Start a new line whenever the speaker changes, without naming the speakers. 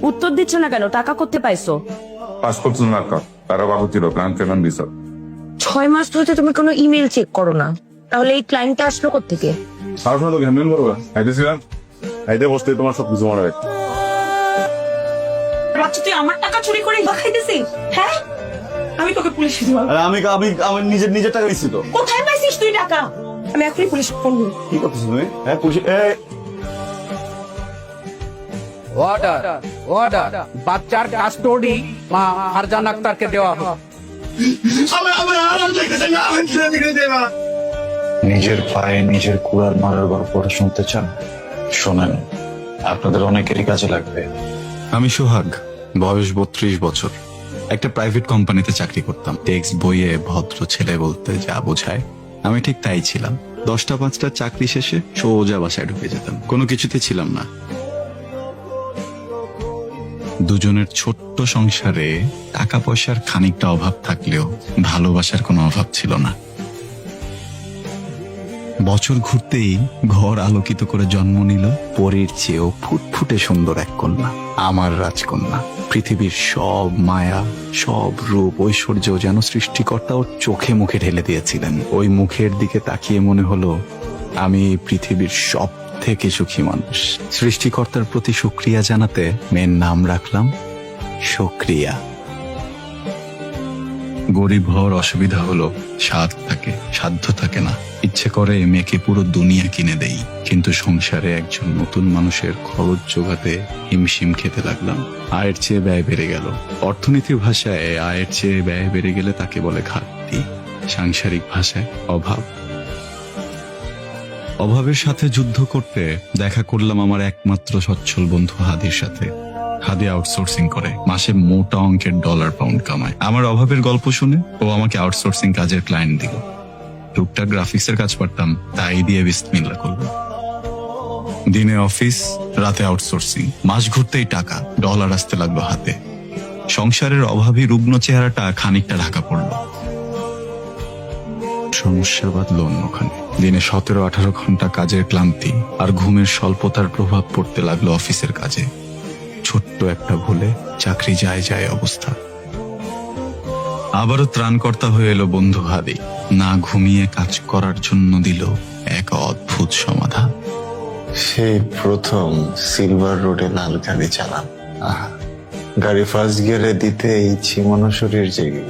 উত্তর দিচ্ছ না কেন? টাকা করতে পাইছো?
পাসপোর্ট নাকা তারা বাবু ছিল প্ল্যান পেমেন্ট ভিসা
6 মাস ধরে তুমি কোনো ইমেল চেক করো না, তাহলে এই ক্লায়েন্টটা আসলো কোত্থেকে?
আর শোনো তো ঘেমেল করবো আইতেছিলাম আইতে বসতে তোমার সব কিছু মনে হয়
বাচ্চা তুই আমার টাকা চুরি করে খাইতেছিস? হ্যাঁ, আমি তোকে পুলিশে দিব।
আরে আমি আমি আমি নিজের টাকা দিচ্ছি তো।
কোথায় পাইছিস তুই টাকা? আমি এখনই পুলিশ ফোন করব।
কি করতেছো তুমি? হ্যাঁ পুলিশ
অর্ডার অর্ডার বাচ্চার কাস্টডি মা ফারজান আক্তারকে দেওয়া হোক।
নিজের পায়ে নিজের কুড়াল মারার গল্পটা শুনতে চান? শোনেন, আপনাদের অনেকেরই কাজে লাগবে। আমি সোহাগ, বয়স 32 বছর। একটা প্রাইভেট কোম্পানিতে চাকরি করতাম। টেক্সট বইয়ে ভদ্র ছেলে বলতে যা বোঝায় আমি ঠিক তাই ছিলাম। 10টা-5টার চাকরি শেষে সোজা বাসায় ঢুকে যেতাম, কোনো কিছুতে ছিলাম না। দুজনের ছোট্ট সংসারে টাকা পয়সার খানিকটা অভাব থাকলেও ভালোবাসার কোনো অভাব ছিল না। বছর ঘুরতেই ঘর আলোকিত করে জন্ম নিল পরীর চেয়েও ফুটফুটে সুন্দর এক কন্যা, আমার রাজকন্যা। পৃথিবীর সব মায়া, সব রূপ, ঐশ্বর্য যেন সৃষ্টিকর্তা ওর চোখে মুখে ঢেলে দিয়েছিলেন। ওই মুখের দিকে তাকিয়ে মনে হলো আমি এই পৃথিবীর সব থেকে সুখী মানুষ। সৃষ্টিকর্তার প্রতি শুকরিয়া জানাতে মেয়ের নাম রাখলাম শুকরিয়া। গরিব হওয়ার অসুবিধা হলো সাধ্য থাকে না। ইচ্ছে করে মেয়েকে পুরো দুনিয়া কিনে দেই, কিন্তু সংসারে একজন নতুন মানুষের খরচ জোগাতে হিমশিম খেতে লাগলাম। আয়ের চেয়ে ব্যয় বেড়ে গেল। অর্থনীতির ভাষায় আয়ের চেয়ে ব্যয় বেড়ে গেলে তাকে বলে ঘাটতি, সাংসারিক ভাষায় অভাব। অভাবের সাথে যুদ্ধ করতে দেখা করলাম আমার একমাত্র সচ্ছল বন্ধু হাদির সাথে। হাদি আউটসোর্সিং করে, মাসে মোটা অঙ্কের ডলার পাউন্ড কামায়। আমার অভাবের গল্প শুনে ও আমাকে আউটসোর্সিং কাজের ক্লায়েন্ট দিল। টুকটাক গ্রাফিক্সের কাজ পারতাম, তাই দিয়ে বিসমিল্লাহ করলো। দিনে অফিস, রাতে আউটসোর্সিং। মাস ঘুরতেই টাকা, ডলার আসতে লাগলো হাতে। সংসারের অভাবী রুগ্ন চেহারাটা খানিকটা ঢাকা পড়লো। সমস্যা বাঁধল অন্যখানে। দিনে 17-18 ঘন্টা কাজের ক্লান্তি আর ঘুমের স্বল্পতার প্রভাব পড়তে লাগলো অফিসের কাজে। ছোট্ট একটা ভুলে চাকরি যায় অবস্থা। আবারও ত্রাণকর্তা হয়ে এলো বন্ধু হাদি। না ঘুমিয়ে কাজ করার জন্য দিল এক অদ্ভুত সমাধান।
সেই প্রথম সিলভার রোডে লাল গাড়ি চালান। গাড়ি ফার্স্ট গিয়ারে দিতে এই ছিমনো শরীর জেগে